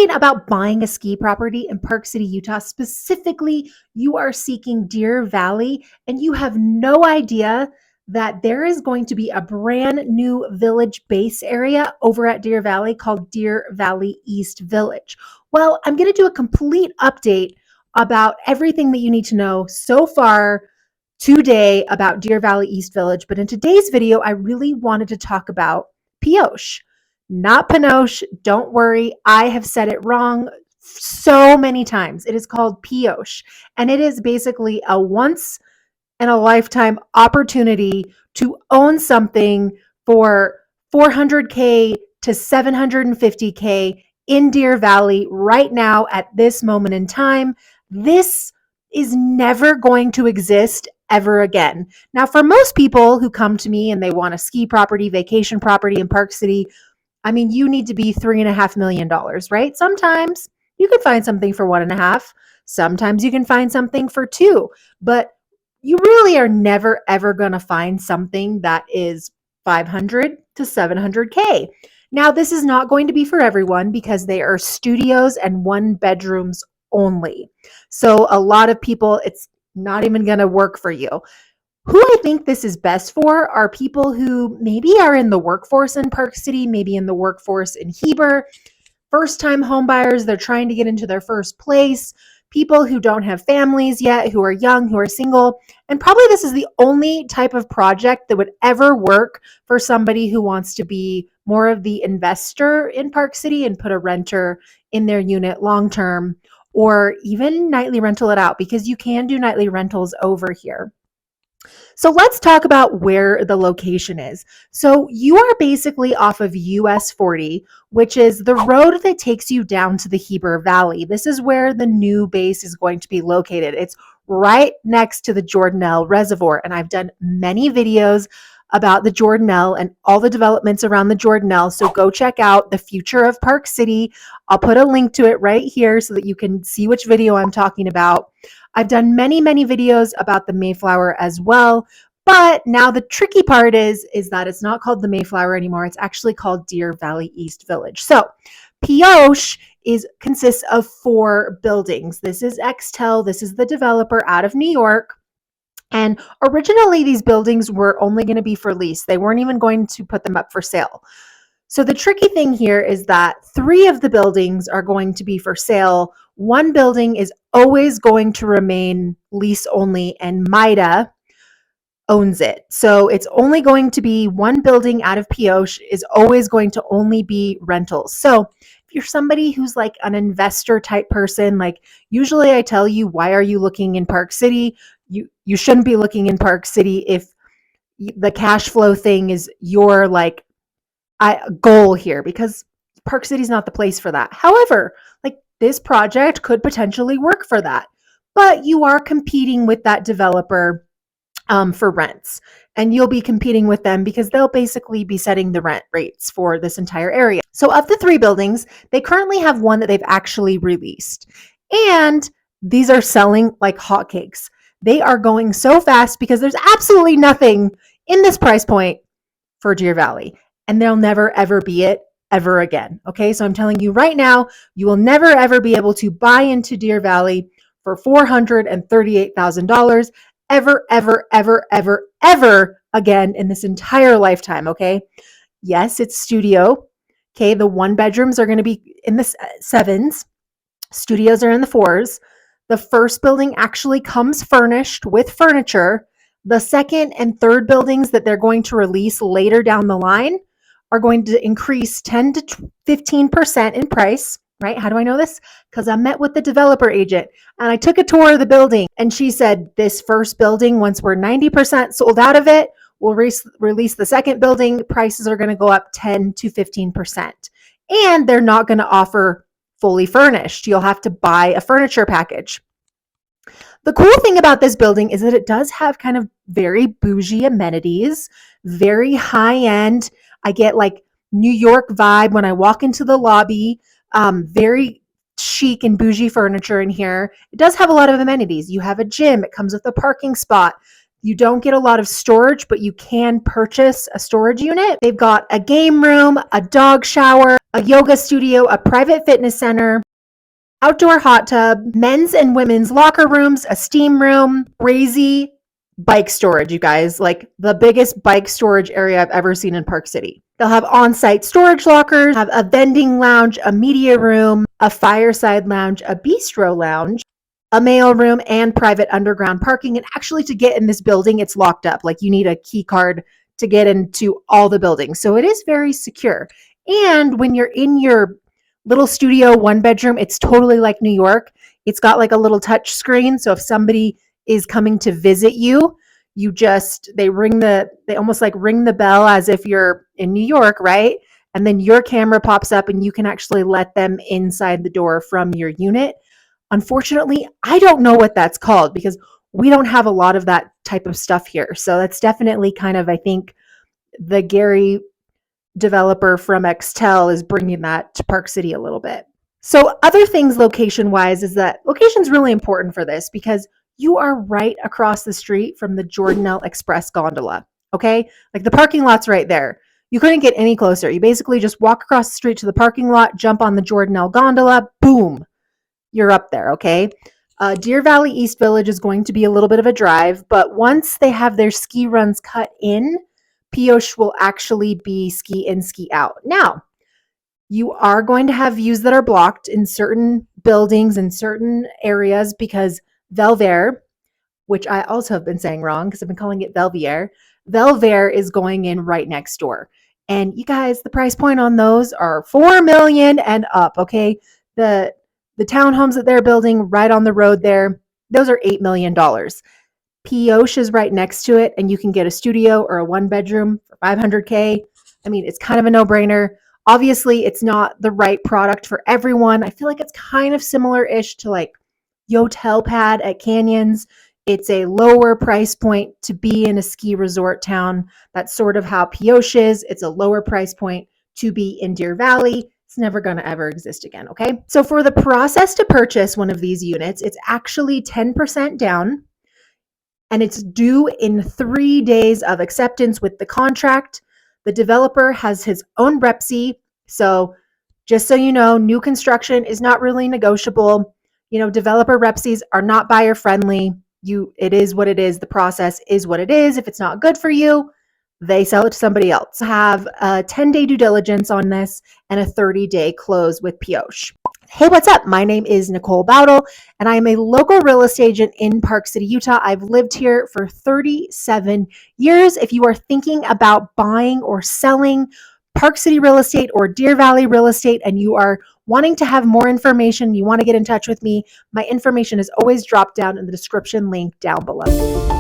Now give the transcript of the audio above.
thinking about buying a ski property in Park City, Utah, specifically, you are seeking Deer Valley and you have no idea that there is going to be a brand new village base area over at Deer Valley called Deer Valley East Village. Well, I'm going to do a complete update about everything that you need to know so far today about Deer Valley East Village. But in today's video, I really wanted to talk about Pioche. Not Pinoche. Don't worry. I have said it wrong so many times. It is called Pioche, and it is basically a once in a lifetime opportunity to own something for 400K to 750K in Deer Valley right now at this moment in time. This is never going to exist ever again. Now, for most people who come to me and they want a ski property, vacation property in Park City, I mean, you need to be $3.5 million, right? Sometimes you can find something for 1.5. Sometimes you can find something for 2, but you really are never, ever going to find something that is 500 to 700K. Now, this is not going to be for everyone because they are studios and 1 bedrooms only. So a lot of people, it's not even going to work for you. Who I think this is best for are people who maybe are in the workforce in Park City, maybe in the workforce in Heber, first-time home buyers, they're trying to get into their first place, people who don't have families yet, who are young, who are single, and probably this is the only type of project that would ever work for somebody who wants to be more of the investor in Park City and put a renter in their unit long-term, or even nightly rental it out, because you can do nightly rentals over here. So let's talk about where the location is. So you are basically off of US 40, which is the road that takes you down to the Heber Valley. This is where the new base is going to be located. It's right next to the Jordanelle Reservoir, and I've done many videos about the Jordanelle and all the developments around the Jordanelle. So go check out The Future of Park City. I'll put a link to it right here so that you can see which video I'm talking about. I've done many, many videos about the Mayflower as well. But now the tricky part is that it's not called the Mayflower anymore. It's actually called Deer Valley East Village. So Pioche consists of 4 buildings. This is Extel. This is the developer out of New York. And originally, these buildings were only going to be for lease. They weren't even going to put them up for sale. So the tricky thing here is that 3 of the buildings are going to be for sale. 1 building is always going to remain lease only, and MIDA owns it. So it's only going to be 1 building out of Pioche is always going to only be rentals. So if you're somebody who's like an investor type person, like usually I tell you, why are you looking in Park City? You shouldn't be looking in Park City if the cash flow thing is your like goal here, because Park City is not the place for that. However, like this project could potentially work for that, but you are competing with that developer for rents, and you'll be competing with them because they'll basically be setting the rent rates for this entire area. So of the 3 buildings, they currently have 1 that they've actually released, and these are selling like hotcakes. They are going so fast because there's absolutely nothing in this price point for Deer Valley, and there'll never ever be it ever again. Okay, so I'm telling you right now, you will never ever be able to buy into Deer Valley for $438,000 ever, ever, ever, ever, ever again in this entire lifetime. Okay, yes, it's studio. Okay, the 1 bedrooms are going to be in the 7s. Studios are in the 4s. The first building actually comes furnished with furniture. The second and third buildings that they're going to release later down the line are going to increase 10 to 15% in price, right? How do I know this? Because I met with the developer agent and I took a tour of the building, and she said, this first building, once we're 90% sold out of it, we'll release the second building. Prices are going to go up 10 to 15%. And they're not going to offer fully furnished. You'll have to buy a furniture package. The cool thing about this building is that it does have kind of very bougie amenities, very high end. I get like New York vibe when I walk into the lobby, very chic and bougie furniture in here. It does have a lot of amenities. You have a gym. It comes with a parking spot. You don't get a lot of storage, but you can purchase a storage unit. They've got a game room, a dog shower, a yoga studio, a private fitness center, outdoor hot tub, men's and women's locker rooms, a steam room, crazy bike storage, you guys, like the biggest bike storage area I've ever seen in Park City. They'll have on-site storage lockers, have a vending lounge, a media room, a fireside lounge, a bistro lounge, a mail room, and private underground parking. And actually, to get in this building, it's locked up. Like you need a key card to get into all the buildings. So it is very secure. And when you're in your little studio, one bedroom, it's totally like New York. It's got like a little touch screen. So if somebody is coming to visit you, they almost like ring the bell as if you're in New York, right? And then your camera pops up and you can actually let them inside the door from your unit. Unfortunately, I don't know what that's called because we don't have a lot of that type of stuff here. So that's definitely kind of, I think, the Gary developer from Extel is bringing that to Park City a little bit. So other things location wise is that location is really important for this because you are right across the street from the Jordanelle Express gondola. Okay. Like the parking lot's right there. You couldn't get any closer. You basically just walk across the street to the parking lot, jump on the Jordanelle gondola, boom, you're up there. Okay. Deer Valley East Village is going to be a little bit of a drive, but once they have their ski runs cut in, Pioche will actually be ski in, ski out. Now, you are going to have views that are blocked in certain buildings and certain areas because Velver, which I also have been saying wrong because I've been calling it Velvier, Velver is going in right next door. And you guys, the price point on those are $4 million and up, okay? The townhomes that they're building right on the road there, those are $8 million. Pioche is right next to it, and you can get a studio or a one bedroom for $500K. I mean, it's kind of a no-brainer. Obviously, it's not the right product for everyone. I feel like it's kind of similar-ish to like Yotel Pad at Canyons. It's a lower price point to be in a ski resort town. That's sort of how Pioche is. It's a lower price point to be in Deer Valley. It's never going to ever exist again, okay? So for the process to purchase one of these units, it's actually 10% down. And it's due in 3 days of acceptance with the contract. The developer has his own REPC. So just so you know, new construction is not really negotiable. You know, developer REPCs are not buyer friendly. It is what it is. The process is what it is. If it's not good for you, they sell it to somebody else. Have a 10-day due diligence on this and a 30-day close with Pioche. Hey, what's up? My name is Nicole Bowdle, and I am a local real estate agent in Park City, Utah. I've lived here for 37 years. If you are thinking about buying or selling Park City real estate or Deer Valley real estate, and you are wanting to have more information, you want to get in touch with me, my information is always dropped down in the description link down below.